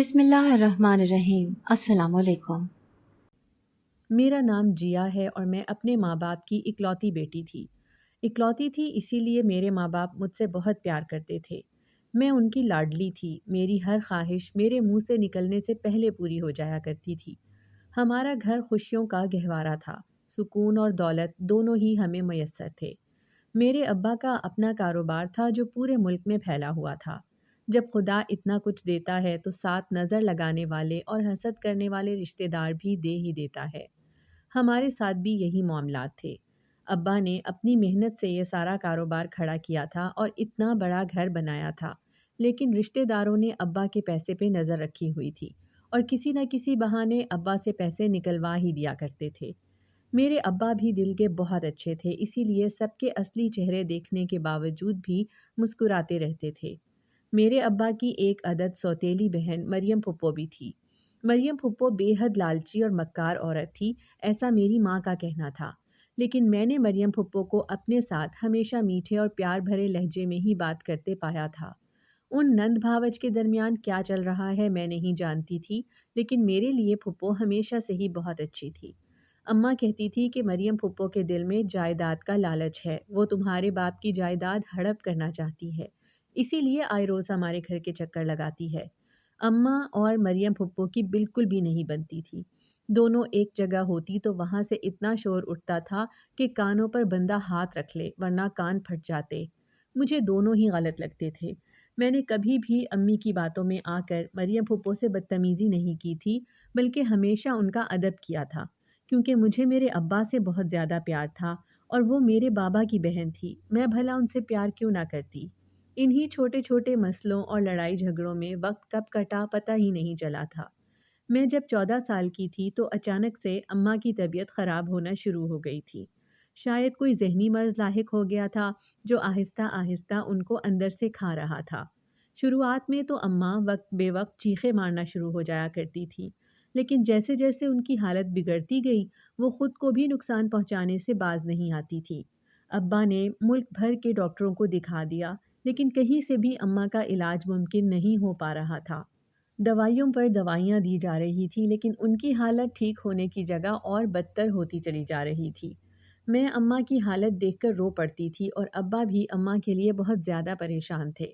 بسم اللہ الرحمن الرحیم۔ السلام علیکم۔ میرا نام جیا ہے اور میں اپنے ماں باپ کی اکلوتی بیٹی تھی۔ اکلوتی تھی اسی لیے میرے ماں باپ مجھ سے بہت پیار کرتے تھے۔ میں ان کی لاڈلی تھی، میری ہر خواہش میرے منہ سے نکلنے سے پہلے پوری ہو جایا کرتی تھی۔ ہمارا گھر خوشیوں کا گہوارہ تھا، سکون اور دولت دونوں ہی ہمیں میسر تھے۔ میرے ابا کا اپنا کاروبار تھا جو پورے ملک میں پھیلا ہوا تھا۔ جب خدا اتنا کچھ دیتا ہے تو ساتھ نظر لگانے والے اور حسد کرنے والے رشتہ دار بھی دے ہی دیتا ہے۔ ہمارے ساتھ بھی یہی معاملات تھے۔ ابا نے اپنی محنت سے یہ سارا کاروبار کھڑا کیا تھا اور اتنا بڑا گھر بنایا تھا، لیکن رشتہ داروں نے ابا کے پیسے پہ نظر رکھی ہوئی تھی اور کسی نہ کسی بہانے ابا سے پیسے نکلوا ہی دیا کرتے تھے۔ میرے ابا بھی دل کے بہت اچھے تھے، اسی لیے سب کے اصلی چہرے دیکھنے کے باوجود بھی مسکراتے رہتے تھے۔ میرے ابا کی ایک عدد سوتیلی بہن مریم پھپھو بھی تھی۔ مریم پھپھو بے حد لالچی اور مکار عورت تھی، ایسا میری ماں کا کہنا تھا، لیکن میں نے مریم پھپھو کو اپنے ساتھ ہمیشہ میٹھے اور پیار بھرے لہجے میں ہی بات کرتے پایا تھا۔ ان نند بھاوج کے درمیان کیا چل رہا ہے میں نہیں جانتی تھی، لیکن میرے لیے پھپھو ہمیشہ سے ہی بہت اچھی تھی۔ اماں کہتی تھی کہ مریم پھپھو کے دل میں جائیداد کا لالچ ہے، وہ تمہارے باپ کی جائیداد ہڑپ کرنا چاہتی ہے، اسی لیے آئے روز ہمارے گھر کے چکر لگاتی ہے۔ اماں اور مریم پھپھو کی بالکل بھی نہیں بنتی تھی۔ دونوں ایک جگہ ہوتی تو وہاں سے اتنا شور اٹھتا تھا کہ کانوں پر بندہ ہاتھ رکھ لے ورنہ کان پھٹ جاتے۔ مجھے دونوں ہی غلط لگتے تھے۔ میں نے کبھی بھی امی کی باتوں میں آ کر مریم پھپھو سے بدتمیزی نہیں کی تھی، بلکہ ہمیشہ ان کا ادب کیا تھا، کیونکہ مجھے میرے ابا سے بہت زیادہ پیار تھا اور وہ میرے بابا کی بہن تھی، میں بھلا ان سے پیار کیوں نہ کرتی۔ انہی چھوٹے چھوٹے مسئلوں اور لڑائی جھگڑوں میں وقت کب کٹا پتہ ہی نہیں چلا تھا۔ میں جب 14 سال کی تھی تو اچانک سے اماں کی طبیعت خراب ہونا شروع ہو گئی تھی۔ شاید کوئی ذہنی مرض لاحق ہو گیا تھا جو آہستہ آہستہ ان کو اندر سے کھا رہا تھا۔ شروعات میں تو اماں وقت بے وقت چیخے مارنا شروع ہو جایا کرتی تھی، لیکن جیسے جیسے ان کی حالت بگڑتی گئی وہ خود کو بھی نقصان پہنچانے سے باز نہیں آتی تھی۔ ابا نے ملک بھر کے ڈاکٹروں کو دکھا دیا، لیکن کہیں سے بھی اماں کا علاج ممکن نہیں ہو پا رہا تھا۔ دوائیوں پر دوائیاں دی جا رہی تھی، لیکن ان کی حالت ٹھیک ہونے کی جگہ اور بدتر ہوتی چلی جا رہی تھی۔ میں اماں کی حالت دیکھ کر رو پڑتی تھی اور ابا بھی اماں کے لیے بہت زیادہ پریشان تھے۔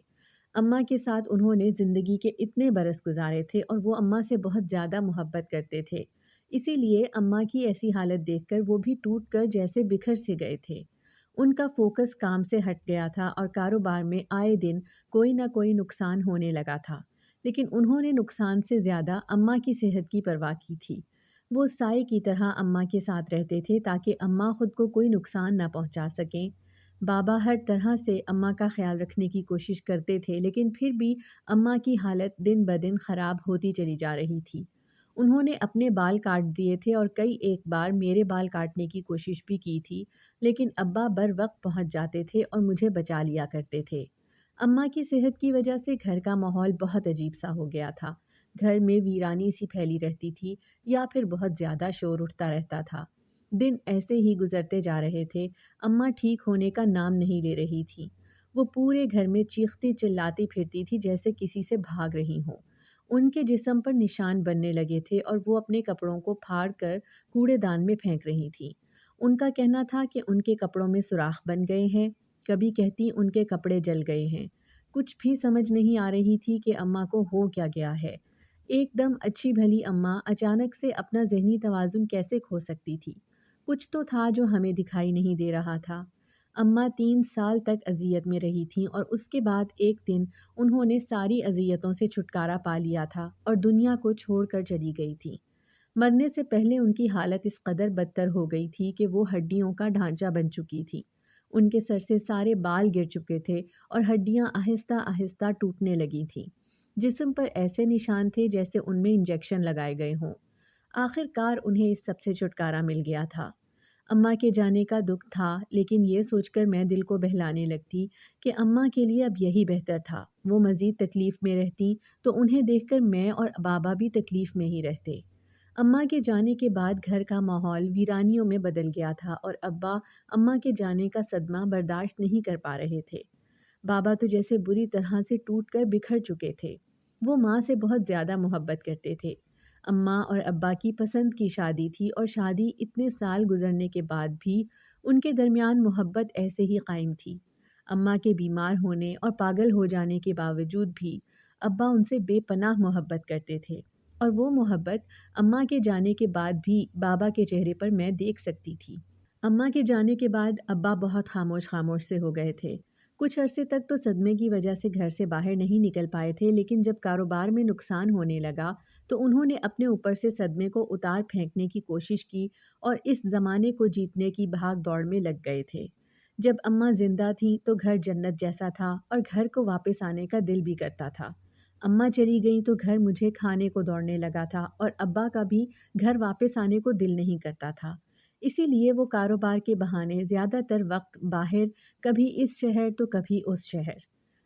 اماں کے ساتھ انہوں نے زندگی کے اتنے برس گزارے تھے اور وہ اماں سے بہت زیادہ محبت کرتے تھے، اسی لیے اماں کی ایسی حالت دیکھ کر وہ بھی ٹوٹ کر جیسے بکھر سے گئے تھے۔ ان کا فوکس کام سے ہٹ گیا تھا اور کاروبار میں آئے دن کوئی نہ کوئی نقصان ہونے لگا تھا، لیکن انہوں نے نقصان سے زیادہ اماں کی صحت کی پرواہ کی تھی۔ وہ سائے کی طرح اماں کے ساتھ رہتے تھے تاکہ اماں خود کو کوئی نقصان نہ پہنچا سکیں۔ بابا ہر طرح سے اماں کا خیال رکھنے کی کوشش کرتے تھے، لیکن پھر بھی اماں کی حالت دن بدن خراب ہوتی چلی جا رہی تھی۔ انہوں نے اپنے بال کاٹ دیے تھے اور کئی ایک بار میرے بال کاٹنے کی کوشش بھی کی تھی، لیکن ابا بر وقت پہنچ جاتے تھے اور مجھے بچا لیا کرتے تھے۔ اماں کی صحت کی وجہ سے گھر کا ماحول بہت عجیب سا ہو گیا تھا۔ گھر میں ویرانی سی پھیلی رہتی تھی یا پھر بہت زیادہ شور اٹھتا رہتا تھا۔ دن ایسے ہی گزرتے جا رہے تھے، اماں ٹھیک ہونے کا نام نہیں لے رہی تھی۔ وہ پورے گھر میں چیختی چلاتی پھرتی تھی جیسے کسی سے بھاگ رہی ہوں۔ ان کے جسم پر نشان بننے لگے تھے اور وہ اپنے کپڑوں کو پھاڑ کر کوڑے دان میں پھینک رہی تھی۔ ان کا کہنا تھا کہ ان کے کپڑوں میں سوراخ بن گئے ہیں، کبھی کہتی ان کے کپڑے جل گئے ہیں۔ کچھ بھی سمجھ نہیں آ رہی تھی کہ اماں کو ہو کیا گیا ہے۔ ایک دم اچھی بھلی اماں اچانک سے اپنا ذہنی توازن کیسے کھو سکتی تھی؟ کچھ تو تھا جو ہمیں دکھائی نہیں دے رہا تھا۔ اماں 3 سال تک اذیت میں رہی تھیں اور اس کے بعد ایک دن انہوں نے ساری اذیتوں سے چھٹکارا پا لیا تھا اور دنیا کو چھوڑ کر چلی گئی تھی۔ مرنے سے پہلے ان کی حالت اس قدر بدتر ہو گئی تھی کہ وہ ہڈیوں کا ڈھانچہ بن چکی تھی۔ ان کے سر سے سارے بال گر چکے تھے اور ہڈیاں آہستہ آہستہ ٹوٹنے لگی تھیں۔ جسم پر ایسے نشان تھے جیسے ان میں انجیکشن لگائے گئے ہوں۔ آخر کار انہیں اس سب سے چھٹکارا مل گیا تھا۔ اماں کے جانے کا دکھ تھا، لیکن یہ سوچ کر میں دل کو بہلانے لگتی کہ اماں کے لیے اب یہی بہتر تھا۔ وہ مزید تکلیف میں رہتی تو انہیں دیکھ کر میں اور بابا بھی تکلیف میں ہی رہتے۔ اماں کے جانے کے بعد گھر کا ماحول ویرانیوں میں بدل گیا تھا اور ابا اماں کے جانے کا صدمہ برداشت نہیں کر پا رہے تھے۔ بابا تو جیسے بری طرح سے ٹوٹ کر بکھر چکے تھے۔ وہ ماں سے بہت زیادہ محبت کرتے تھے۔ اماں اور ابا کی پسند کی شادی تھی اور شادی اتنے سال گزرنے کے بعد بھی ان کے درمیان محبت ایسے ہی قائم تھی۔ اماں کے بیمار ہونے اور پاگل ہو جانے کے باوجود بھی ابا ان سے بے پناہ محبت کرتے تھے، اور وہ محبت اماں کے جانے کے بعد بھی بابا کے چہرے پر میں دیکھ سکتی تھی۔ اماں کے جانے کے بعد ابا بہت خاموش خاموش سے ہو گئے تھے۔ کچھ عرصے تک تو صدمے کی وجہ سے گھر سے باہر نہیں نکل پائے تھے، لیکن جب کاروبار میں نقصان ہونے لگا تو انہوں نے اپنے اوپر سے صدمے کو اتار پھینکنے کی کوشش کی اور اس زمانے کو جیتنے کی بھاگ دوڑ میں لگ گئے تھے۔ جب اماں زندہ تھیں تو گھر جنت جیسا تھا اور گھر کو واپس آنے کا دل بھی کرتا تھا۔ اماں چلی گئیں تو گھر مجھے کھانے کو دوڑنے لگا تھا اور ابا کا بھی گھر واپس آنے کو دل نہیں کرتا تھا۔ اسی لیے وہ کاروبار کے بہانے زیادہ تر وقت باہر، کبھی اس شہر تو کبھی اس شہر۔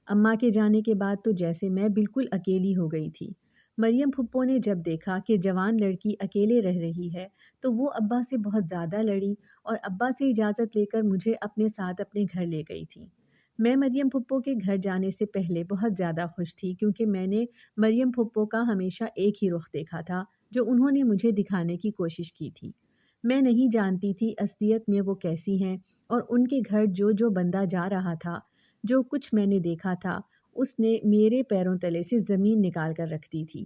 اماں کے جانے کے بعد تو جیسے میں بالکل اکیلی ہو گئی تھی۔ مریم پھپھو نے جب دیکھا کہ جوان لڑکی اکیلے رہ رہی ہے تو وہ ابا سے بہت زیادہ لڑی اور ابا سے اجازت لے کر مجھے اپنے ساتھ اپنے گھر لے گئی تھی۔ میں مریم پھپھو کے گھر جانے سے پہلے بہت زیادہ خوش تھی، کیونکہ میں نے مریم پھپھو کا ہمیشہ ایک ہی رخ دیکھا تھا جو انہوں نے مجھے دکھانے کی کوشش کی تھی۔ میں نہیں جانتی تھی اصلیت میں وہ کیسی ہیں، اور ان کے گھر جو بندہ جا رہا تھا، جو کچھ میں نے دیکھا تھا، اس نے میرے پیروں تلے سے زمین نکال کر رکھ دی تھی۔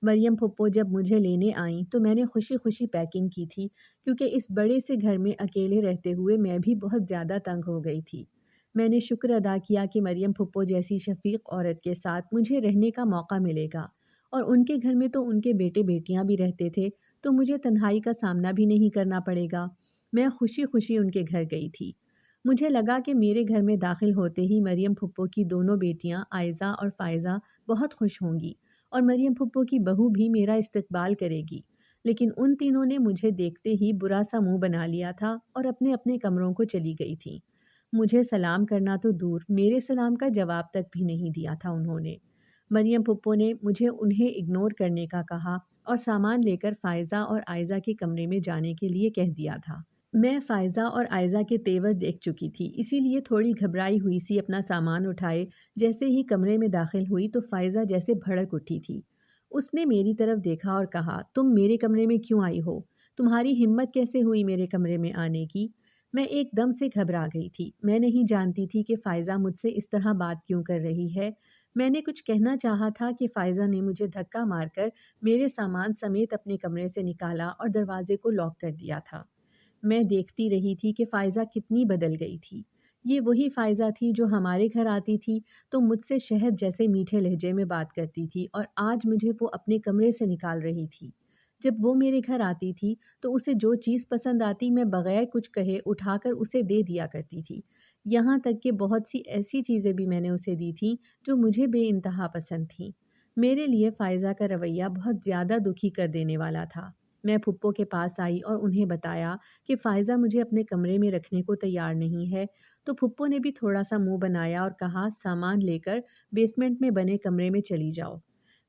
مریم پھپھو جب مجھے لینے آئیں تو میں نے خوشی خوشی پیکنگ کی تھی، کیونکہ اس بڑے سے گھر میں اکیلے رہتے ہوئے میں بھی بہت زیادہ تنگ ہو گئی تھی۔ میں نے شکر ادا کیا کہ مریم پھپھو جیسی شفیق عورت کے ساتھ مجھے رہنے کا موقع ملے گا، اور ان کے گھر میں تو ان کے بیٹے بیٹیاں بھی رہتے تھے، تو مجھے تنہائی کا سامنا بھی نہیں کرنا پڑے گا۔ میں خوشی خوشی ان کے گھر گئی تھی۔ مجھے لگا کہ میرے گھر میں داخل ہوتے ہی مریم پھپھو کی دونوں بیٹیاں عائزہ اور فائزہ بہت خوش ہوں گی، اور مریم پھپھو کی بہو بھی میرا استقبال کرے گی، لیکن ان تینوں نے مجھے دیکھتے ہی برا سا منہ بنا لیا تھا اور اپنے اپنے کمروں کو چلی گئی تھیں۔ مجھے سلام کرنا تو دور، میرے سلام کا جواب تک بھی نہیں دیا تھا انہوں نے۔ مریم پھپھو نے مجھے انہیں اگنور کرنے کا کہا اور سامان لے کر فائزہ اور عائزہ کے کمرے میں جانے کے لیے کہہ دیا تھا۔ میں فائزہ اور عائزہ کے تیور دیکھ چکی تھی، اسی لیے تھوڑی گھبرائی ہوئی سی اپنا سامان اٹھائے جیسے ہی کمرے میں داخل ہوئی تو فائزہ جیسے بھڑک اٹھی تھی۔ اس نے میری طرف دیکھا اور کہا، تم میرے کمرے میں کیوں آئی ہو؟ تمہاری ہمت کیسے ہوئی میرے کمرے میں آنے کی؟ میں ایک دم سے گھبرا گئی تھی۔ میں نہیں جانتی تھی کہ فائزہ مجھ سے اس طرح بات کیوں کر رہی ہے۔ میں نے کچھ کہنا چاہا تھا کہ فائزہ نے مجھے دھکا مار کر میرے سامان سمیت اپنے کمرے سے نکالا اور دروازے کو لاک کر دیا تھا۔ میں دیکھتی رہی تھی کہ فائزہ کتنی بدل گئی تھی۔ یہ وہی فائزہ تھی جو ہمارے گھر آتی تھی تو مجھ سے شہد جیسے میٹھے لہجے میں بات کرتی تھی، اور آج مجھے وہ اپنے کمرے سے نکال رہی تھی۔ جب وہ میرے گھر آتی تھی تو اسے جو چیز پسند آتی میں بغیر کچھ کہے اٹھا کر اسے دے دیا کرتی تھی، یہاں تک کہ بہت سی ایسی چیزیں بھی میں نے اسے دی تھیں جو مجھے بے انتہا پسند تھیں۔ میرے لیے فائزہ کا رویہ بہت زیادہ دکھی کر دینے والا تھا۔ میں پھپھو کے پاس آئی اور انہیں بتایا کہ فائزہ مجھے اپنے کمرے میں رکھنے کو تیار نہیں ہے، تو پھپھو نے بھی تھوڑا سا منہ بنایا اور کہا، سامان لے کر بیسمنٹ میں بنے کمرے میں چلی جاؤ۔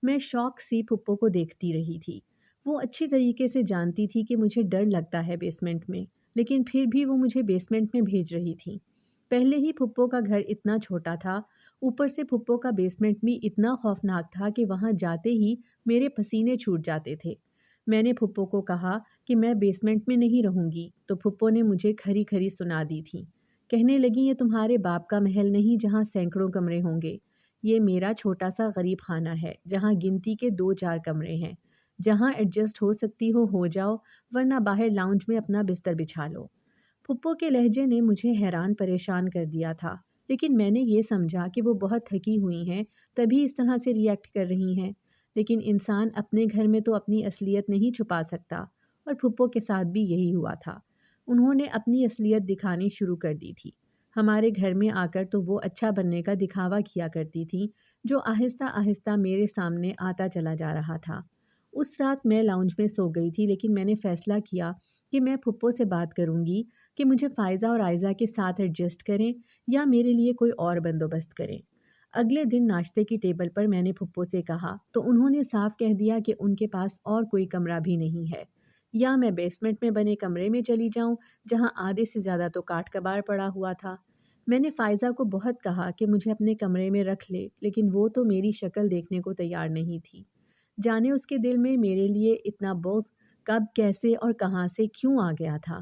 میں شوق سی پھپھو کو دیکھتی رہی تھی۔ وہ اچھی طریقے سے جانتی تھی کہ مجھے ڈر لگتا ہے بیسمنٹ میں، لیکن پھر بھی وہ مجھے بیسمنٹ میں بھیج رہی تھی۔ پہلے ہی پھپھو کا گھر اتنا چھوٹا تھا، اوپر سے پھپھو کا بیسمنٹ بھی اتنا خوفناک تھا کہ وہاں جاتے ہی میرے پسینے چھوٹ جاتے تھے۔ میں نے پھپھو کو کہا کہ میں بیسمنٹ میں نہیں رہوں گی، تو پھپھو نے مجھے کھری کھری سنا دی تھی۔ کہنے لگی، یہ تمہارے باپ کا محل نہیں جہاں سینکڑوں کمرے ہوں گے، یہ میرا چھوٹا سا غریب خانہ ہے جہاں گنتی کے 2-4 کمرے ہیں۔ جہاں ایڈجسٹ ہو سکتی ہو جاؤ، ورنہ باہر لاؤنج میں اپنا بستر بچھا لو۔ پھپھو کے لہجے نے مجھے حیران پریشان کر دیا تھا، لیکن میں نے یہ سمجھا کہ وہ بہت تھکی ہوئی ہیں تبھی اس طرح سے ریئیکٹ کر رہی ہیں، لیکن انسان اپنے گھر میں تو اپنی اصلیت نہیں چھپا سکتا، اور پھپھو کے ساتھ بھی یہی ہوا تھا۔ انہوں نے اپنی اصلیت دکھانی شروع کر دی تھی۔ ہمارے گھر میں آ کر تو وہ اچھا بننے کا دکھاوا کیا کرتی تھیں، جو آہستہ آہستہ میرے سامنے آتا چلا جا رہا تھا۔ اس رات میں لاؤنج میں سو گئی تھی، لیکن میں نے فیصلہ کیا کہ میں پھپھو سے بات کروں گی کہ مجھے فائزہ اور عائزہ کے ساتھ ایڈجسٹ کریں یا میرے لیے کوئی اور بندوبست کریں۔ اگلے دن ناشتے کی ٹیبل پر میں نے پھپھو سے کہا تو انہوں نے صاف کہہ دیا کہ ان کے پاس اور کوئی کمرہ بھی نہیں ہے، یا میں بیسمنٹ میں بنے کمرے میں چلی جاؤں جہاں آدھے سے زیادہ تو کاٹ کباڑ پڑا ہوا تھا۔ میں نے فائزہ کو بہت کہا کہ مجھے اپنے کمرے میں رکھ لے، لیکن وہ تو میری شکل دیکھنے کو تیار نہیں تھی۔ جانے اس کے دل میں میرے لیے اتنا بغض کب، کیسے اور کہاں سے کیوں آ گیا تھا۔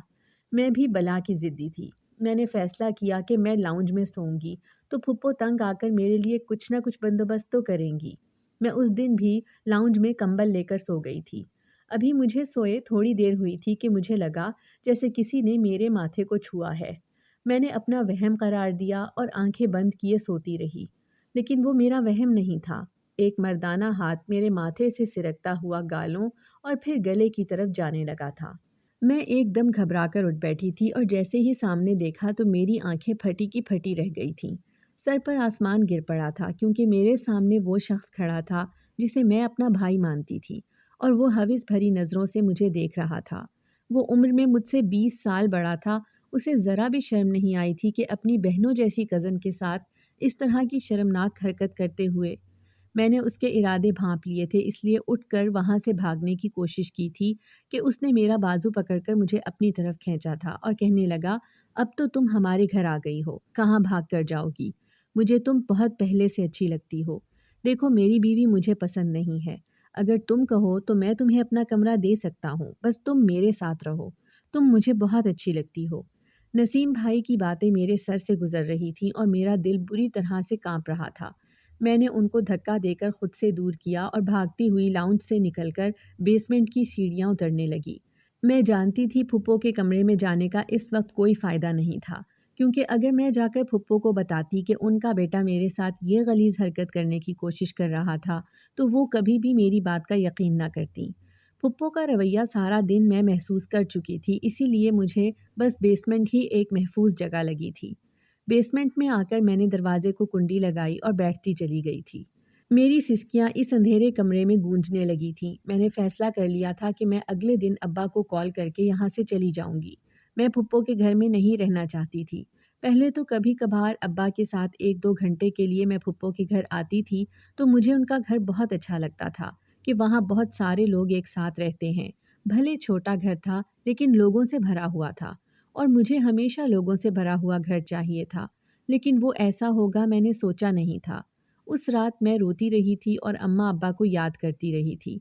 میں بھی بلا کی ضدی تھی۔ میں نے فیصلہ کیا کہ میں لاؤنج میں سوؤں گی تو پھپھو تنگ آ کر میرے لیے کچھ نہ کچھ بندوبست تو کریں گی۔ میں اس دن بھی لاؤنج میں کمبل لے کر سو گئی تھی۔ ابھی مجھے سوئے تھوڑی دیر ہوئی تھی کہ مجھے لگا جیسے کسی نے میرے ماتھے کو چھوا ہے۔ میں نے اپنا وہم قرار دیا اور آنکھیں بند کیے سوتی رہی، لیکن وہ میرا وہم نہیں تھا۔ ایک مردانہ ہاتھ میرے ماتھے سے سرکتا ہوا گالوں اور پھر گلے کی طرف جانے لگا تھا۔ میں ایک دم گھبرا کر اٹھ بیٹھی تھی اور جیسے ہی سامنے دیکھا تو میری آنکھیں پھٹی کی پھٹی رہ گئی تھیں۔ سر پر آسمان گر پڑا تھا کیونکہ میرے سامنے وہ شخص کھڑا تھا جسے میں اپنا بھائی مانتی تھی، اور وہ ہوس بھری نظروں سے مجھے دیکھ رہا تھا۔ وہ عمر میں مجھ سے 20 سال بڑا تھا۔ اسے ذرا بھی شرم نہیں آئی تھی کہ اپنی بہنوں جیسی کزن کے ساتھ اس طرح کی شرمناک حرکت کرتے ہوئے۔ میں نے اس کے ارادے بھانپ لیے تھے، اس لیے اٹھ کر وہاں سے بھاگنے کی کوشش کی تھی کہ اس نے میرا بازو پکڑ کر مجھے اپنی طرف کھینچا تھا اور کہنے لگا، اب تو تم ہمارے گھر آ گئی ہو، کہاں بھاگ کر جاؤ گی؟ مجھے تم بہت پہلے سے اچھی لگتی ہو۔ دیکھو میری بیوی مجھے پسند نہیں ہے، اگر تم کہو تو میں تمہیں اپنا کمرہ دے سکتا ہوں، بس تم میرے ساتھ رہو، تم مجھے بہت اچھی لگتی ہو۔ نسیم بھائی کی باتیں میرے سر سے گزر رہی تھیں اور میرا دل بری طرح سے کانپ رہا تھا۔ میں نے ان کو دھکا دے کر خود سے دور کیا اور بھاگتی ہوئی لاؤنج سے نکل کر بیسمنٹ کی سیڑھیاں اترنے لگی۔ میں جانتی تھی پھپھو کے کمرے میں جانے کا اس وقت کوئی فائدہ نہیں تھا، کیونکہ اگر میں جا کر پھپھو کو بتاتی کہ ان کا بیٹا میرے ساتھ یہ غلیظ حرکت کرنے کی کوشش کر رہا تھا تو وہ کبھی بھی میری بات کا یقین نہ کرتی۔ پھپھو کا رویہ سارا دن میں محسوس کر چکی تھی، اسی لیے مجھے بس بیسمنٹ ہی ایک محفوظ جگہ لگی تھی۔ بیسمنٹ میں آ کر میں نے دروازے کو کنڈی لگائی اور بیٹھتی چلی گئی تھی۔ میری سسکیاں اس اندھیرے کمرے میں گونجنے لگی تھیں۔ میں نے فیصلہ کر لیا تھا کہ میں اگلے دن ابا کو کال کر کے یہاں سے چلی جاؤں گی۔ میں پھپھو کے گھر میں نہیں رہنا چاہتی تھی۔ پہلے تو کبھی کبھار ابا کے ساتھ 1-2 گھنٹے کے لیے میں پھپھو کے گھر آتی تھی تو مجھے ان کا گھر بہت اچھا لگتا تھا کہ وہاں بہت سارے لوگ ایک ساتھ رہتے ہیں۔ بھلے چھوٹا گھر تھا لیکن لوگوں سے بھرا ہوا تھا، اور مجھے ہمیشہ لوگوں سے بھرا ہوا گھر چاہیے تھا، لیکن وہ ایسا ہوگا میں نے سوچا نہیں تھا۔ اس رات میں روتی رہی تھی اور اماں ابا کو یاد کرتی رہی تھی۔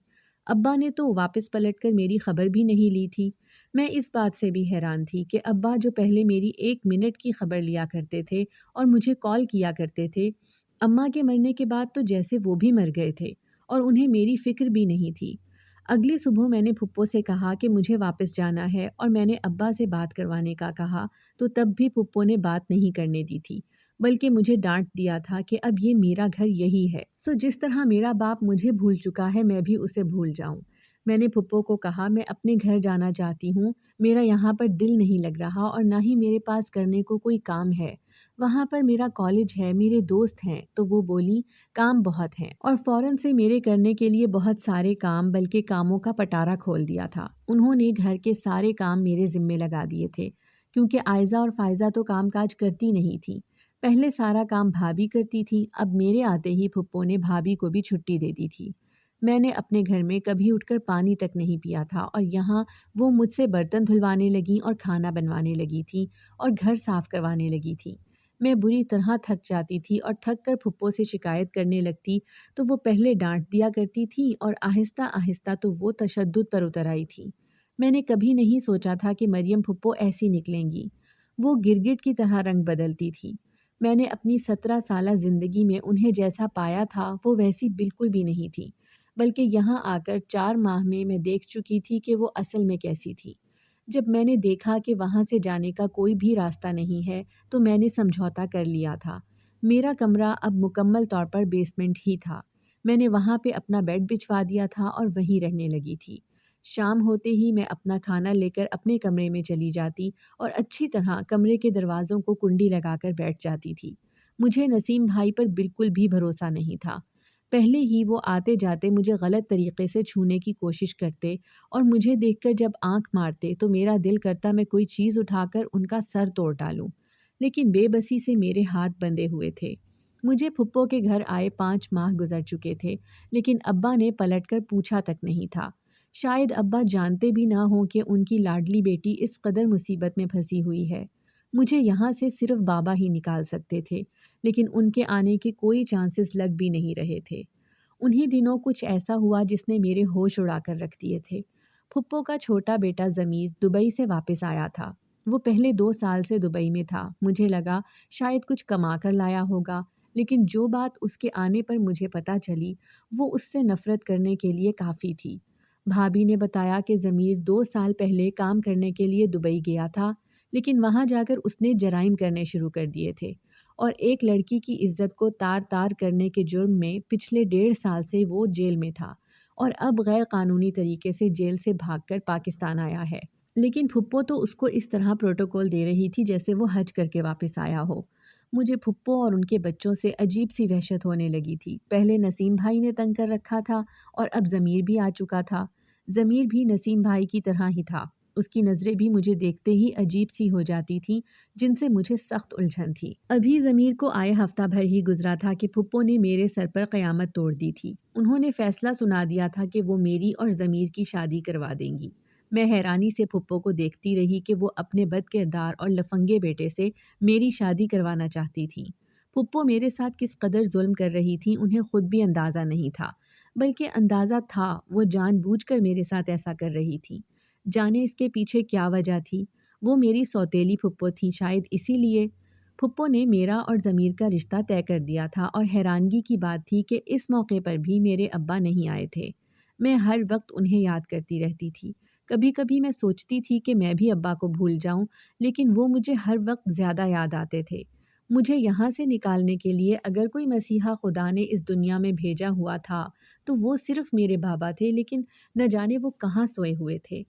ابا نے تو واپس پلٹ کر میری خبر بھی نہیں لی تھی۔ میں اس بات سے بھی حیران تھی کہ ابا جو پہلے میری 1 منٹ کی خبر لیا کرتے تھے اور مجھے کال کیا کرتے تھے، اماں کے مرنے کے بعد تو جیسے وہ بھی مر گئے تھے اور انہیں میری فکر بھی نہیں تھی۔ اگلی صبح میں نے پھپھو سے کہا کہ مجھے واپس جانا ہے اور میں نے ابا سے بات کروانے کا کہا تو تب بھی پھپھو نے بات نہیں کرنے دی تھی، بلکہ مجھے ڈانٹ دیا تھا کہ اب یہ میرا گھر یہی ہے، سو جس طرح میرا باپ مجھے بھول چکا ہے میں بھی اسے بھول جاؤں۔ میں نے پھپھو کو کہا میں اپنے گھر جانا چاہتی ہوں، میرا یہاں پر دل نہیں لگ رہا اور نہ ہی میرے پاس کرنے کو کوئی کام ہے۔ وہاں پر میرا کالج ہے، میرے دوست ہیں۔ تو وہ بولی کام بہت ہیں، اور فوراً سے میرے کرنے کے لیے بہت سارے کام، بلکہ کاموں کا پٹارا کھول دیا تھا۔ انہوں نے گھر کے سارے کام میرے ذمے لگا دیے تھے، کیونکہ آئزہ اور فائزہ تو کام کاج کرتی نہیں تھی۔ پہلے سارا کام بھابھی کرتی تھی، اب میرے آتے ہی پھپھو نے بھابھی کو بھی چھٹی دے دی تھی۔ میں نے اپنے گھر میں کبھی اٹھ کر پانی تک نہیں پیا تھا، اور یہاں وہ مجھ سے برتن دھلوانے لگیں اور کھانا بنوانے لگی تھیں اور گھر صاف کروانے لگی تھیں۔ میں بری طرح تھک جاتی تھی اور تھک کر پھپھو سے شکایت کرنے لگتی تو وہ پہلے ڈانٹ دیا کرتی تھی اور آہستہ آہستہ تو وہ تشدد پر اتر آئی تھی۔ میں نے کبھی نہیں سوچا تھا کہ مریم پھپھو ایسی نکلیں گی۔ وہ گرگٹ کی طرح رنگ بدلتی تھی۔ میں نے اپنی 17 سالہ زندگی میں انہیں جیسا پایا تھا وہ ویسی بالکل بھی نہیں تھی، بلکہ یہاں آ کر 4 ماہ میں میں دیکھ چکی تھی کہ وہ اصل میں کیسی تھی۔ جب میں نے دیکھا کہ وہاں سے جانے کا کوئی بھی راستہ نہیں ہے تو میں نے سمجھوتا کر لیا تھا۔ میرا کمرہ اب مکمل طور پر بیسمنٹ ہی تھا۔ میں نے وہاں پہ اپنا بیڈ بچھوا دیا تھا اور وہیں رہنے لگی تھی۔ شام ہوتے ہی میں اپنا کھانا لے کر اپنے کمرے میں چلی جاتی اور اچھی طرح کمرے کے دروازوں کو کنڈی لگا کر بیٹھ جاتی تھی۔ مجھے نسیم بھائی پر بالکل بھی بھروسہ نہیں تھا۔ پہلے ہی وہ آتے جاتے مجھے غلط طریقے سے چھونے کی کوشش کرتے اور مجھے دیکھ کر جب آنکھ مارتے تو میرا دل کرتا میں کوئی چیز اٹھا کر ان کا سر توڑ ڈالوں، لیکن بے بسی سے میرے ہاتھ بندھے ہوئے تھے۔ مجھے پھپھو کے گھر آئے 5 ماہ گزر چکے تھے، لیکن ابا نے پلٹ کر پوچھا تک نہیں تھا۔ شاید ابا جانتے بھی نہ ہوں کہ ان کی لاڈلی بیٹی اس قدر مصیبت میں پھنسی ہوئی ہے۔ مجھے یہاں سے صرف بابا ہی نکال سکتے تھے، لیکن ان کے آنے کے کوئی چانسز لگ بھی نہیں رہے تھے۔ انہی دنوں کچھ ایسا ہوا جس نے میرے ہوش اڑا کر رکھ دیے تھے۔ پھپھو کا چھوٹا بیٹا ضمیر دبئی سے واپس آیا تھا۔ وہ پہلے 2 سال سے دبئی میں تھا۔ مجھے لگا شاید کچھ کما کر لایا ہوگا، لیکن جو بات اس کے آنے پر مجھے پتہ چلی وہ اس سے نفرت کرنے کے لیے کافی تھی۔ بھابھی نے بتایا کہ ضمیر 2 سال پہلے کام کرنے کے لیے دبئی گیا تھا، لیکن وہاں جا کر اس نے جرائم کرنے شروع کر دیے تھے اور ایک لڑکی کی عزت کو تار تار کرنے کے جرم میں پچھلے 1.5 سال سے وہ جیل میں تھا اور اب غیر قانونی طریقے سے جیل سے بھاگ کر پاکستان آیا ہے۔ لیکن پھپھو تو اس کو اس طرح پروٹوکول دے رہی تھی جیسے وہ حج کر کے واپس آیا ہو۔ مجھے پھپھو اور ان کے بچوں سے عجیب سی وحشت ہونے لگی تھی۔ پہلے نسیم بھائی نے تنگ کر رکھا تھا اور اب ضمیر بھی آ چکا تھا۔ ضمیر بھی نسیم بھائی کی طرح ہی تھا۔ اس کی نظریں بھی مجھے دیکھتے ہی عجیب سی ہو جاتی تھیں جن سے مجھے سخت الجھن تھی۔ ابھی ضمیر کو آئے ہفتہ بھر ہی گزرا تھا کہ پھپھو نے میرے سر پر قیامت توڑ دی تھی۔ انہوں نے فیصلہ سنا دیا تھا کہ وہ میری اور ضمیر کی شادی کروا دیں گی۔ میں حیرانی سے پھپھو کو دیکھتی رہی کہ وہ اپنے بد کردار اور لفنگے بیٹے سے میری شادی کروانا چاہتی تھیں۔ پھپھو میرے ساتھ کس قدر ظلم کر رہی تھیں انہیں خود بھی اندازہ نہیں تھا، بلکہ اندازہ تھا وہ جان بوجھ کر میرے ساتھ ایسا کر رہی تھیں۔ جانے اس کے پیچھے کیا وجہ تھی؟ وہ میری سوتیلی پھپھو تھیں، شاید اسی لیے۔ پھپھو نے میرا اور ضمیر کا رشتہ طے کر دیا تھا اور حیرانگی کی بات تھی کہ اس موقع پر بھی میرے ابا نہیں آئے تھے۔ میں ہر وقت انہیں یاد کرتی رہتی تھی۔ کبھی کبھی میں سوچتی تھی کہ میں بھی ابا کو بھول جاؤں، لیکن وہ مجھے ہر وقت زیادہ یاد آتے تھے۔ مجھے یہاں سے نکالنے کے لیے اگر کوئی مسیحا خدا نے اس دنیا میں بھیجا ہوا تھا تو وہ صرف میرے بابا تھے، لیکن نہ جانے وہ کہاں سوئے ہوئے تھے۔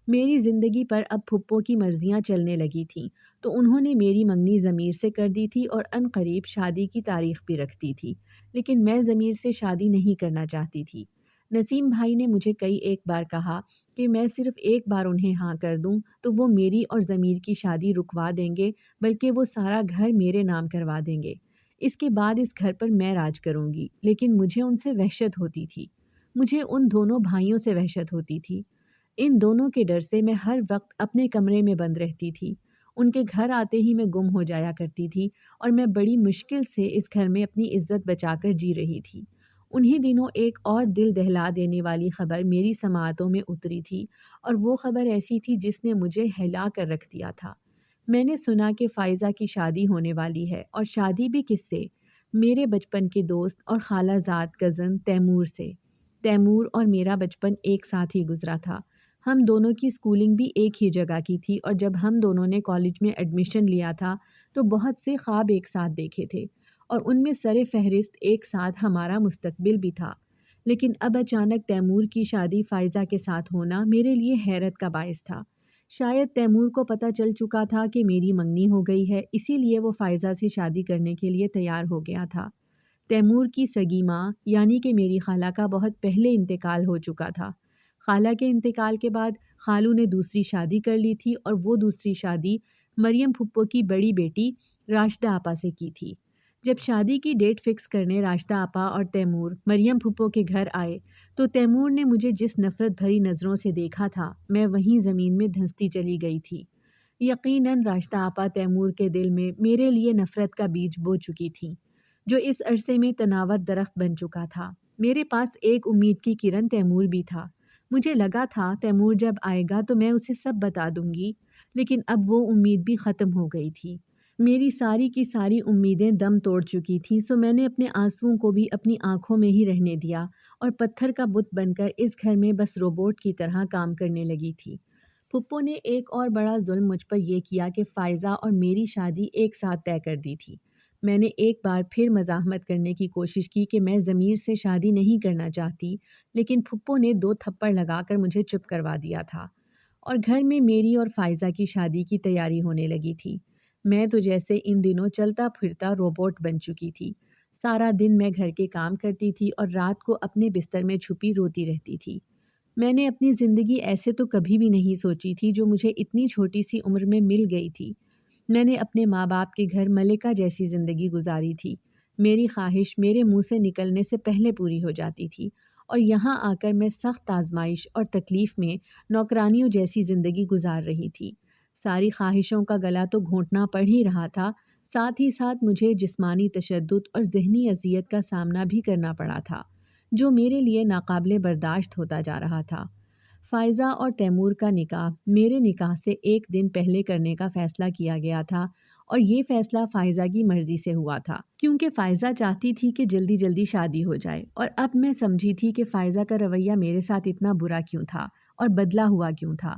میری زندگی پر اب پھپھو کی مرضیاں چلنے لگی تھیں، تو انہوں نے میری منگنی ضمیر سے کر دی تھی اور عن قریب شادی کی تاریخ بھی رکھ دی تھی، لیکن میں ضمیر سے شادی نہیں کرنا چاہتی تھی۔ نسیم بھائی نے مجھے کئی ایک بار کہا کہ میں صرف ایک بار انہیں ہاں کر دوں تو وہ میری اور ضمیر کی شادی رکوا دیں گے، بلکہ وہ سارا گھر میرے نام کروا دیں گے۔ اس کے بعد اس گھر پر میں راج کروں گی، لیکن مجھے ان سے وحشت ہوتی تھی۔ مجھے ان دونوں بھائیوں سے وحشت ہوتی تھی۔ ان دونوں کے ڈر سے میں ہر وقت اپنے کمرے میں بند رہتی تھی۔ ان کے گھر آتے ہی میں گم ہو جایا کرتی تھی اور میں بڑی مشکل سے اس گھر میں اپنی عزت بچا کر جی رہی تھی۔ انہی دنوں ایک اور دل دہلا دینے والی خبر میری سماعتوں میں اتری تھی، اور وہ خبر ایسی تھی جس نے مجھے ہلا کر رکھ دیا تھا۔ میں نے سنا کہ فائزہ کی شادی ہونے والی ہے، اور شادی بھی کس سے؟ میرے بچپن کے دوست اور خالہ زاد کزن تیمور سے۔ تیمور اور میرا بچپن ایک ساتھ ہی گزرا تھا۔ ہم دونوں کی اسکولنگ بھی ایک ہی جگہ کی تھی، اور جب ہم دونوں نے کالج میں ایڈمیشن لیا تھا تو بہت سے خواب ایک ساتھ دیکھے تھے، اور ان میں سر فہرست ایک ساتھ ہمارا مستقبل بھی تھا۔ لیکن اب اچانک تیمور کی شادی فائزہ کے ساتھ ہونا میرے لیے حیرت کا باعث تھا۔ شاید تیمور کو پتہ چل چکا تھا کہ میری منگنی ہو گئی ہے، اسی لیے وہ فائزہ سے شادی کرنے کے لیے تیار ہو گیا تھا۔ تیمور کی سگی ماں یعنی کہ میری خالہ کا بہت پہلے انتقال ہو چکا تھا۔ خالہ کے انتقال کے بعد خالو نے دوسری شادی کر لی تھی، اور وہ دوسری شادی مریم پھپھو کی بڑی بیٹی راشدہ آپا سے کی تھی۔ جب شادی کی ڈیٹ فکس کرنے راشدہ آپا اور تیمور مریم پھپھو کے گھر آئے تو تیمور نے مجھے جس نفرت بھری نظروں سے دیکھا تھا، میں وہیں زمین میں دھنستی چلی گئی تھی۔ یقیناً راشدہ آپا تیمور کے دل میں میرے لیے نفرت کا بیج بو چکی تھیں، جو اس عرصے میں تناور درخت بن چکا تھا۔ میرے پاس ایک امید کی کرن تیمور بھی تھا۔ مجھے لگا تھا تیمور جب آئے گا تو میں اسے سب بتا دوں گی، لیکن اب وہ امید بھی ختم ہو گئی تھی۔ میری ساری کی ساری امیدیں دم توڑ چکی تھیں، سو میں نے اپنے آنسوؤں کو بھی اپنی آنکھوں میں ہی رہنے دیا اور پتھر کا بت بن کر اس گھر میں بس روبوٹ کی طرح کام کرنے لگی تھی۔ پھپھو نے ایک اور بڑا ظلم مجھ پر یہ کیا کہ فائزہ اور میری شادی ایک ساتھ طے کر دی تھی۔ میں نے ایک بار پھر مزاحمت کرنے کی کوشش کی کہ میں ضمیر سے شادی نہیں کرنا چاہتی، لیکن پھپھو نے 2 تھپڑ لگا کر مجھے چپ کروا دیا تھا، اور گھر میں میری اور فائزہ کی شادی کی تیاری ہونے لگی تھی۔ میں تو جیسے ان دنوں چلتا پھرتا روبوٹ بن چکی تھی۔ سارا دن میں گھر کے کام کرتی تھی اور رات کو اپنے بستر میں چھپی روتی رہتی تھی۔ میں نے اپنی زندگی ایسے تو کبھی بھی نہیں سوچی تھی جو مجھے اتنی چھوٹی سی عمر میں مل گئی تھی۔ میں نے اپنے ماں باپ کے گھر ملکہ جیسی زندگی گزاری تھی۔ میری خواہش میرے منہ سے نکلنے سے پہلے پوری ہو جاتی تھی، اور یہاں آ کر میں سخت آزمائش اور تکلیف میں نوکرانیوں جیسی زندگی گزار رہی تھی۔ ساری خواہشوں کا گلا تو گھونٹنا پڑ ہی رہا تھا، ساتھ ہی ساتھ مجھے جسمانی تشدد اور ذہنی اذیت کا سامنا بھی کرنا پڑا تھا، جو میرے لیے ناقابل برداشت ہوتا جا رہا تھا۔ فائزہ اور تیمور کا نکاح میرے نکاح سے ایک دن پہلے کرنے کا فیصلہ کیا گیا تھا، اور یہ فیصلہ فائزہ کی مرضی سے ہوا تھا، کیونکہ فائزہ چاہتی تھی کہ جلدی جلدی شادی ہو جائے، اور اب میں سمجھی تھی کہ فائزہ کا رویہ میرے ساتھ اتنا برا کیوں تھا اور بدلا ہوا کیوں تھا۔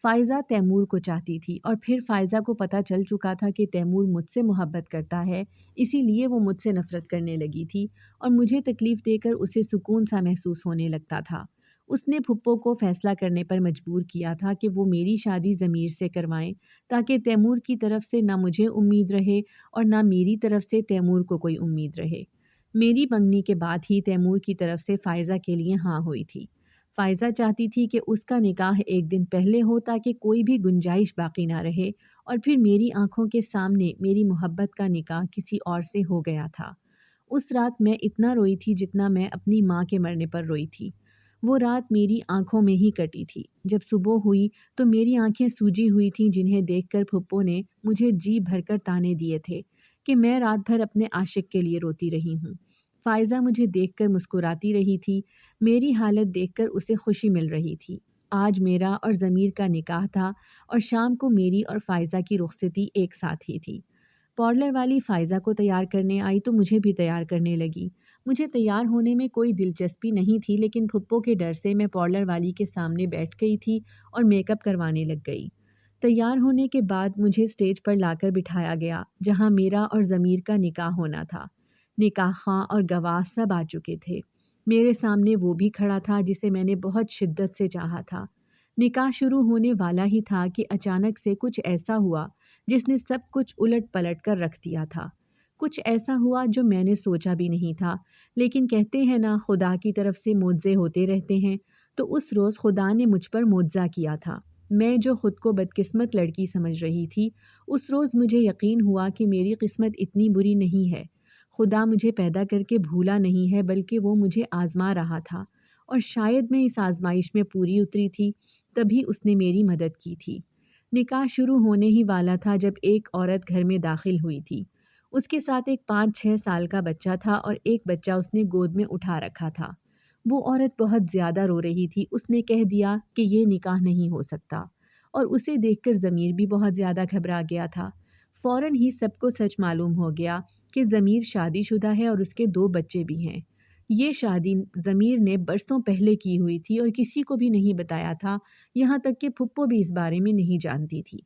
فائزہ تیمور کو چاہتی تھی، اور پھر فائزہ کو پتہ چل چکا تھا کہ تیمور مجھ سے محبت کرتا ہے، اسی لیے وہ مجھ سے نفرت کرنے لگی تھی اور مجھے تکلیف دے کر اسے سکون سا محسوس ہونے لگتا تھا۔ اس نے پھپھو کو فیصلہ کرنے پر مجبور کیا تھا کہ وہ میری شادی ضمیر سے کروائیں، تاکہ تیمور کی طرف سے نہ مجھے امید رہے اور نہ میری طرف سے تیمور کو کوئی امید رہے۔ میری منگنی کے بعد ہی تیمور کی طرف سے فائزہ کے لیے ہاں ہوئی تھی۔ فائزہ چاہتی تھی کہ اس کا نکاح ایک دن پہلے ہو، تاکہ کوئی بھی گنجائش باقی نہ رہے، اور پھر میری آنکھوں کے سامنے میری محبت کا نکاح کسی اور سے ہو گیا تھا۔ اس رات میں اتنا روئی تھی جتنا میں اپنی ماں کے مرنے پر روئی تھی۔ وہ رات میری آنکھوں میں ہی کٹی تھی۔ جب صبح ہوئی تو میری آنکھیں سوجی ہوئی تھیں، جنہیں دیکھ کر پھپھو نے مجھے جی بھر کر تانے دیے تھے کہ میں رات بھر اپنے عاشق کے لیے روتی رہی ہوں۔ فائزہ مجھے دیکھ کر مسکراتی رہی تھی، میری حالت دیکھ کر اسے خوشی مل رہی تھی۔ آج میرا اور ضمیر کا نکاح تھا، اور شام کو میری اور فائزہ کی رخصتی ایک ساتھ ہی تھی۔ پارلر والی فائزہ کو تیار کرنے آئی تو مجھے بھی تیار کرنے لگی۔ مجھے تیار ہونے میں کوئی دلچسپی نہیں تھی، لیکن پھپھو کے ڈر سے میں پارلر والی کے سامنے بیٹھ گئی تھی اور میک اپ کروانے لگ گئی۔ تیار ہونے کے بعد مجھے اسٹیج پر لا کر بٹھایا گیا، جہاں میرا اور ضمیر کا نکاح ہونا تھا۔ نکاح خواں اور گواہ سب آ چکے تھے۔ میرے سامنے وہ بھی کھڑا تھا جسے میں نے بہت شدت سے چاہا تھا۔ نکاح شروع ہونے والا ہی تھا کہ اچانک سے کچھ ایسا ہوا جس نے سب کچھ الٹ پلٹ کر رکھ دیا تھا۔ کچھ ایسا ہوا جو میں نے سوچا بھی نہیں تھا، لیکن کہتے ہیں نا، خدا کی طرف سے معجزے ہوتے رہتے ہیں، تو اس روز خدا نے مجھ پر معجزہ کیا تھا۔ میں جو خود کو بدقسمت لڑکی سمجھ رہی تھی، اس روز مجھے یقین ہوا کہ میری قسمت اتنی بری نہیں ہے۔ خدا مجھے پیدا کر کے بھولا نہیں ہے، بلکہ وہ مجھے آزما رہا تھا، اور شاید میں اس آزمائش میں پوری اتری تھی، تبھی اس نے میری مدد کی تھی۔ نکاح شروع ہونے ہی والا تھا جب ایک عورت گھر میں داخل ہوئی تھی۔ اس کے ساتھ ایک 5-6 سال کا بچہ تھا، اور ایک بچہ اس نے گود میں اٹھا رکھا تھا۔ وہ عورت بہت زیادہ رو رہی تھی۔ اس نے کہہ دیا کہ یہ نکاح نہیں ہو سکتا، اور اسے دیکھ کر ضمیر بھی بہت زیادہ گھبرا گیا تھا۔ فوراً ہی سب کو سچ معلوم ہو گیا کہ ضمیر شادی شدہ ہے اور اس کے 2 بچے بھی ہیں۔ یہ شادی ضمیر نے برسوں پہلے کی ہوئی تھی اور کسی کو بھی نہیں بتایا تھا، یہاں تک کہ پھپھو بھی اس بارے میں نہیں جانتی تھی۔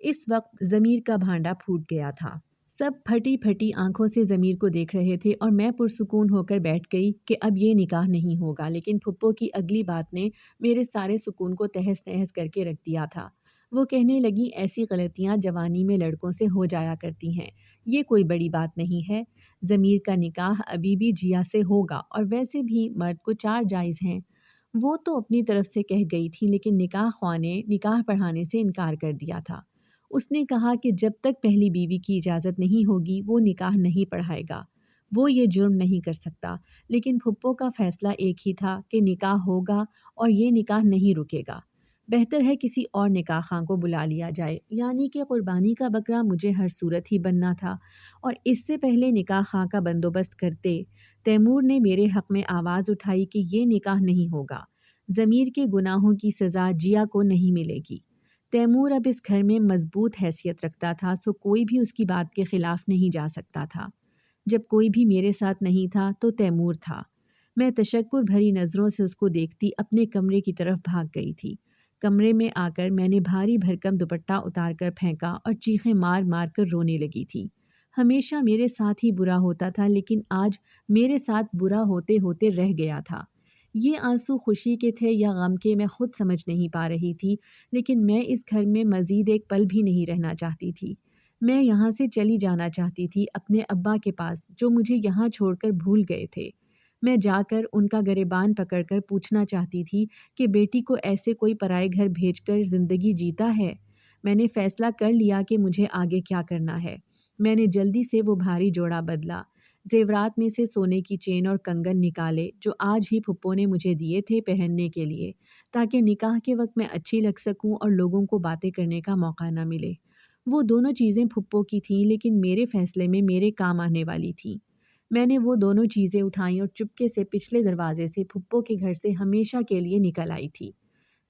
اس وقت ضمیر کا بھانڈا پھوٹ گیا تھا۔ سب پھٹی پھٹی آنکھوں سے ضمیر کو دیکھ رہے تھے، اور میں پرسکون ہو کر بیٹھ گئی کہ اب یہ نکاح نہیں ہوگا، لیکن پھپھو کی اگلی بات نے میرے سارے سکون کو تہس نہس کر کے رکھ دیا تھا۔ وہ کہنے لگی، ایسی غلطیاں جوانی میں لڑکوں سے ہو جایا کرتی ہیں، یہ کوئی بڑی بات نہیں ہے۔ ضمیر کا نکاح ابھی بھی جیا سے ہوگا، اور ویسے بھی مرد کو 4 جائز ہیں۔ وہ تو اپنی طرف سے کہہ گئی تھی، لیکن نکاح خواہ نے نکاح پڑھانے سے انکار کر دیا تھا۔ اس نے کہا کہ جب تک پہلی بیوی کی اجازت نہیں ہوگی وہ نکاح نہیں پڑھائے گا۔ وہ یہ جرم نہیں کر سکتا، لیکن پھپھو کا فیصلہ ایک ہی تھا کہ نکاح ہوگا اور یہ نکاح نہیں رکے گا۔ بہتر ہے کسی اور نکاح خواہ کو بلا لیا جائے، یعنی کہ قربانی کا بکرا مجھے ہر صورت ہی بننا تھا، اور اس سے پہلے نکاح خواہ کا بندوبست کرتے تیمور نے میرے حق میں آواز اٹھائی کہ یہ نکاح نہیں ہوگا۔ ضمیر کے گناہوں کی سزا جیا کو نہیں ملے گی۔ تیمور اب اس گھر میں مضبوط حیثیت رکھتا تھا، سو کوئی بھی اس کی بات کے خلاف نہیں جا سکتا تھا۔ جب کوئی بھی میرے ساتھ نہیں تھا تو تیمور تھا۔ میں تشکر بھری نظروں سے اس کو دیکھتی اپنے کمرے کی طرف بھاگ گئی تھی۔ کمرے میں آ کر میں نے بھاری بھرکم دوپٹہ اتار کر پھینکا اور چیخیں مار مار کر رونے لگی تھی۔ ہمیشہ میرے ساتھ ہی برا ہوتا تھا، لیکن آج میرے ساتھ برا ہوتے ہوتے رہ گیا تھا۔ یہ آنسو خوشی کے تھے یا غم کے، میں خود سمجھ نہیں پا رہی تھی، لیکن میں اس گھر میں مزید ایک پل بھی نہیں رہنا چاہتی تھی۔ میں یہاں سے چلی جانا چاہتی تھی، اپنے ابا کے پاس، جو مجھے یہاں چھوڑ کر بھول گئے تھے۔ میں جا کر ان کا گریبان پکڑ کر پوچھنا چاہتی تھی کہ بیٹی کو ایسے کوئی پرائے گھر بھیج کر زندگی جیتا ہے؟ میں نے فیصلہ کر لیا کہ مجھے آگے کیا کرنا ہے۔ میں نے جلدی سے وہ بھاری جوڑا بدلا۔ زیورات میں سے سونے کی چین اور کنگن نکالے جو آج ہی پھپھو نے مجھے دیے تھے پہننے کے لیے، تاکہ نکاح کے وقت میں اچھی لگ سکوں اور لوگوں کو باتیں کرنے کا موقع نہ ملے۔ وہ دونوں چیزیں پھپھو کی تھیں لیکن میرے فیصلے میں میرے کام آنے والی تھیں۔ میں نے وہ دونوں چیزیں اٹھائیں اور چپکے سے پچھلے دروازے سے پھپھو کے گھر سے ہمیشہ کے لیے نکل آئی تھی۔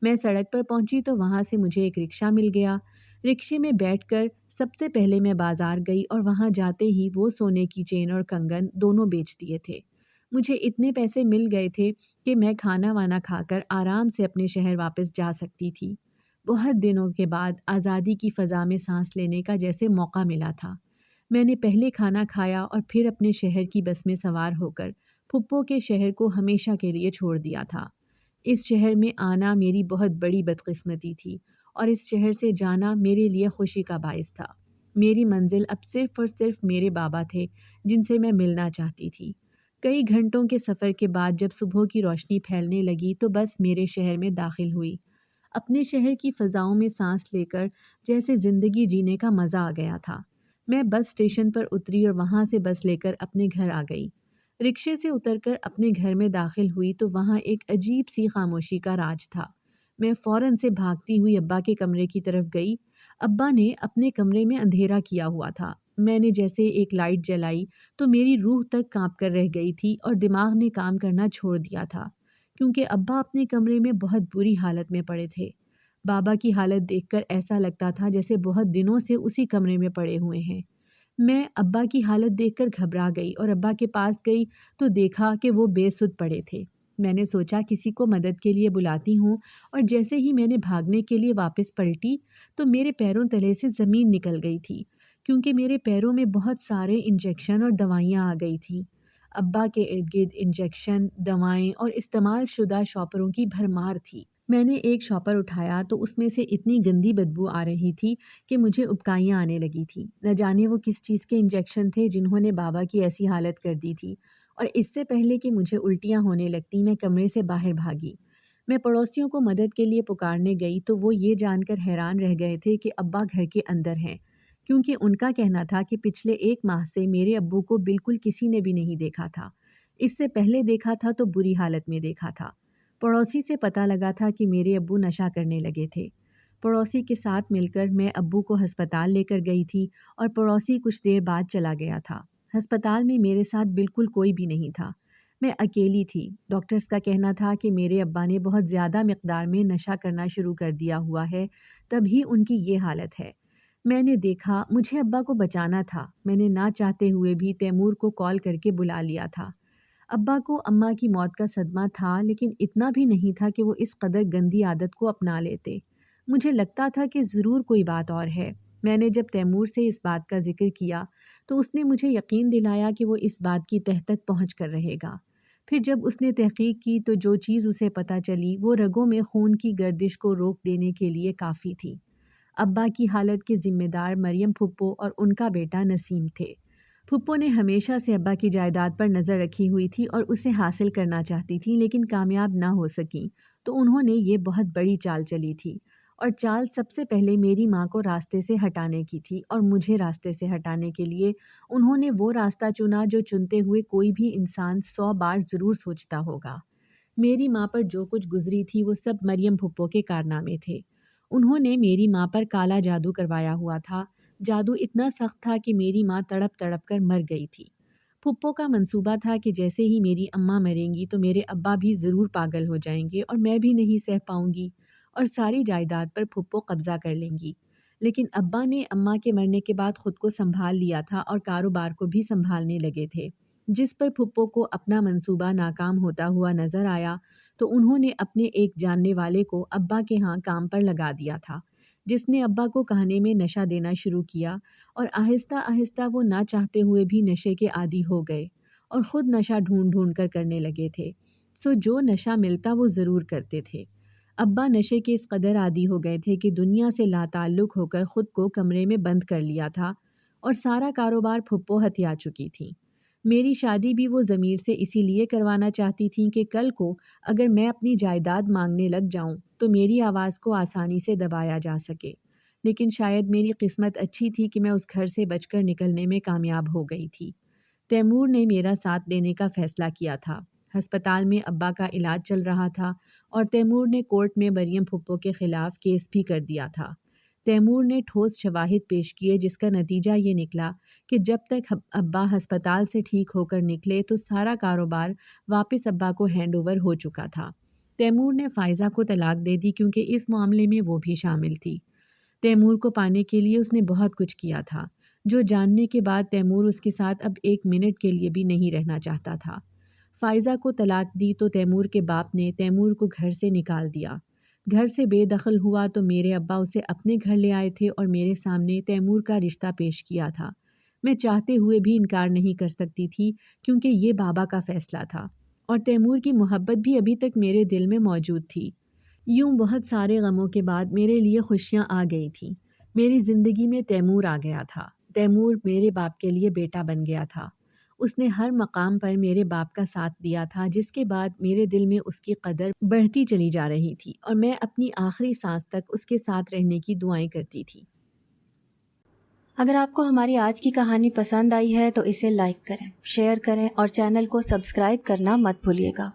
میں سڑک پر پہنچی تو وہاں سے مجھے ایک رکشہ مل گیا۔ رکشے میں بیٹھ کر سب سے پہلے میں بازار گئی اور وہاں جاتے ہی وہ سونے کی چین اور کنگن دونوں بیچ دیے تھے۔ مجھے اتنے پیسے مل گئے تھے کہ میں کھانا وانا کھا کر آرام سے اپنے شہر واپس جا سکتی تھی۔ بہت دنوں کے بعد آزادی کی فضا میں سانس لینے کا جیسے موقع ملا تھا۔ میں نے پہلے کھانا کھایا اور پھر اپنے شہر کی بس میں سوار ہو کر پھپھو کے شہر کو ہمیشہ کے لیے چھوڑ دیا تھا۔ اس شہر میں آنا میری بہت بڑی بدقسمتی تھی اور اس شہر سے جانا میرے لیے خوشی کا باعث تھا۔ میری منزل اب صرف اور صرف میرے بابا تھے جن سے میں ملنا چاہتی تھی۔ کئی گھنٹوں کے سفر کے بعد جب صبح کی روشنی پھیلنے لگی تو بس میرے شہر میں داخل ہوئی۔ اپنے شہر کی فضاؤں میں سانس لے کر جیسے زندگی جینے کا مزہ آ گیا تھا۔ میں بس اسٹیشن پر اتری اور وہاں سے بس لے کر اپنے گھر آ گئی۔ رکشے سے اتر کر اپنے گھر میں داخل ہوئی تو وہاں ایک عجیب سی خاموشی کا راج تھا۔ میں فوراً سے بھاگتی ہوئی ابا کے کمرے کی طرف گئی۔ ابا نے اپنے کمرے میں اندھیرا کیا ہوا تھا۔ میں نے جیسے ایک لائٹ جلائی تو میری روح تک کانپ کر رہ گئی تھی اور دماغ نے کام کرنا چھوڑ دیا تھا، کیونکہ ابا اپنے کمرے میں بہت بری حالت میں پڑے تھے۔ بابا کی حالت دیکھ کر ایسا لگتا تھا جیسے بہت دنوں سے اسی کمرے میں پڑے ہوئے ہیں۔ میں ابا کی حالت دیکھ کر گھبرا گئی اور ابا کے پاس گئی تو دیکھا کہ وہ بے سدھ پڑے تھے۔ میں نے سوچا کسی کو مدد کے لیے بلاتی ہوں، اور جیسے ہی میں نے بھاگنے کے لیے واپس پلٹی تو میرے پیروں تلے سے زمین نکل گئی تھی، کیونکہ میرے پیروں میں بہت سارے انجیکشن اور دوائیاں آ گئی تھیں۔ ابا کے ارد گرد انجیکشن، دوائیں اور استعمال شدہ شاپروں کی بھرمار تھی۔ میں نے ایک شاپر اٹھایا تو اس میں سے اتنی گندی بدبو آ رہی تھی کہ مجھے ابکائیاں آنے لگی تھیں۔ نہ جانے وہ کس چیز کے انجیکشن تھے جنہوں نے بابا کی ایسی حالت کر دی تھی، اور اس سے پہلے کہ مجھے الٹیاں ہونے لگتی میں کمرے سے باہر بھاگی۔ میں پڑوسیوں کو مدد کے لیے پکارنے گئی تو وہ یہ جان کر حیران رہ گئے تھے کہ ابا گھر کے اندر ہیں، کیونکہ ان کا کہنا تھا کہ پچھلے 1 ماہ سے میرے ابو کو بالکل کسی نے بھی نہیں دیکھا تھا۔ اس سے پہلے دیکھا تھا تو بری حالت میں دیکھا تھا۔ پڑوسی سے پتہ لگا تھا کہ میرے ابو نشہ کرنے لگے تھے۔ پڑوسی کے ساتھ مل کر میں ابو کو ہسپتال لے کر گئی تھی اور پڑوسی کچھ دیر بعد چلا گیا تھا۔ ہسپتال میں میرے ساتھ بالکل کوئی بھی نہیں تھا۔ میں اکیلی تھی۔ ڈاکٹرز کا کہنا تھا کہ میرے ابا نے بہت زیادہ مقدار میں نشہ کرنا شروع کر دیا ہوا ہے، تبھی ان کی یہ حالت ہے۔ میں نے دیکھا مجھے ابا کو بچانا تھا۔ میں نے نہ چاہتے ہوئے بھی تیمور کو کال کر کے بلا لیا تھا۔ ابا کو اماں کی موت کا صدمہ تھا، لیکن اتنا بھی نہیں تھا کہ وہ اس قدر گندی عادت کو اپنا لیتے۔ مجھے لگتا تھا کہ ضرور کوئی بات اور ہے۔ میں نے جب تیمور سے اس بات کا ذکر کیا تو اس نے مجھے یقین دلایا کہ وہ اس بات کی تہ تک پہنچ کر رہے گا۔ پھر جب اس نے تحقیق کی تو جو چیز اسے پتہ چلی وہ رگوں میں خون کی گردش کو روک دینے کے لیے کافی تھی۔ ابا کی حالت کے ذمہ دار مریم پھپھو اور ان کا بیٹا نسیم تھے۔ پھپھو نے ہمیشہ سے ابا کی جائیداد پر نظر رکھی ہوئی تھی اور اسے حاصل کرنا چاہتی تھی، لیکن کامیاب نہ ہو سکیں، تو انہوں نے یہ بہت بڑی چال چلی تھی، اور چال سب سے پہلے میری ماں کو راستے سے ہٹانے کی تھی، اور مجھے راستے سے ہٹانے کے لیے انہوں نے وہ راستہ چنا جو چنتے ہوئے کوئی بھی انسان 100 بار ضرور سوچتا ہوگا۔ میری ماں پر جو کچھ گزری تھی وہ سب مریم پھپھو کے کارنامے تھے۔ انہوں نے میری ماں پر کالا جادو کروایا ہوا تھا۔ جادو اتنا سخت تھا کہ میری ماں تڑپ تڑپ کر مر گئی تھی۔ پھپھو کا منصوبہ تھا کہ جیسے ہی میری اماں مریں گی تو میرے ابا بھی ضرور پاگل ہو جائیں گے اور میں بھی نہیں سہ پاؤں گی، اور ساری جائیداد پر پھپھو قبضہ کر لیں گی۔ لیکن ابا نے اماں کے مرنے کے بعد خود کو سنبھال لیا تھا اور کاروبار کو بھی سنبھالنے لگے تھے۔ جس پر پھپھو کو اپنا منصوبہ ناکام ہوتا ہوا نظر آیا تو انہوں نے اپنے ایک جاننے والے کو ابا کے ہاں کام پر لگا دیا تھا، جس نے ابا کو کہانے میں نشہ دینا شروع کیا، اور آہستہ آہستہ وہ نہ چاہتے ہوئے بھی نشے کے عادی ہو گئے اور خود نشہ ڈھونڈ ڈھونڈ کر کرنے لگے تھے۔ جو نشہ ملتا وہ ضرور کرتے تھے۔ ابا نشے کے اس قدر عادی ہو گئے تھے کہ دنیا سے لا تعلق ہو کر خود کو کمرے میں بند کر لیا تھا، اور سارا کاروبار پھپھو ہتھیا چکی تھی۔ میری شادی بھی وہ ضمیر سے اسی لیے کروانا چاہتی تھیں کہ کل کو اگر میں اپنی جائیداد مانگنے لگ جاؤں تو میری آواز کو آسانی سے دبایا جا سکے۔ لیکن شاید میری قسمت اچھی تھی کہ میں اس گھر سے بچ کر نکلنے میں کامیاب ہو گئی تھی۔ تیمور نے میرا ساتھ دینے کا فیصلہ کیا تھا۔ ہسپتال میں ابا کا علاج چل رہا تھا اور تیمور نے کورٹ میں مریم پھپھو کے خلاف کیس بھی کر دیا تھا۔ تیمور نے ٹھوس شواہد پیش کیے جس کا نتیجہ یہ نکلا کہ جب تک ابا ہسپتال سے ٹھیک ہو کر نکلے تو سارا کاروبار واپس ابا کو ہینڈ اوور ہو چکا تھا۔ تیمور نے فائزہ کو طلاق دے دی کیونکہ اس معاملے میں وہ بھی شامل تھی۔ تیمور کو پانے کے لیے اس نے بہت کچھ کیا تھا، جو جاننے کے بعد تیمور اس کے ساتھ اب 1 منٹ کے لیے بھی نہیں رہنا چاہتا تھا۔ فائزہ کو طلاق دی تو تیمور کے باپ نے تیمور کو گھر سے نکال دیا۔ گھر سے بے دخل ہوا تو میرے ابا اسے اپنے گھر لے آئے تھے اور میرے سامنے تیمور کا رشتہ پیش کیا تھا۔ میں چاہتے ہوئے بھی انکار نہیں کر سکتی تھی کیونکہ یہ بابا کا فیصلہ تھا اور تیمور کی محبت بھی ابھی تک میرے دل میں موجود تھی۔ یوں بہت سارے غموں کے بعد میرے لیے خوشیاں آ گئی تھیں۔ میری زندگی میں تیمور آ گیا تھا۔ تیمور میرے باپ کے لیے بیٹا بن گیا تھا۔ اس نے ہر مقام پر میرے باپ کا ساتھ دیا تھا، جس کے بعد میرے دل میں اس کی قدر بڑھتی چلی جا رہی تھی اور میں اپنی آخری سانس تک اس کے ساتھ رہنے کی دعائیں کرتی تھی۔ اگر آپ کو ہماری آج کی کہانی پسند آئی ہے تو اسے لائک کریں، شیئر کریں اور چینل کو سبسکرائب کرنا مت بھولیے گا۔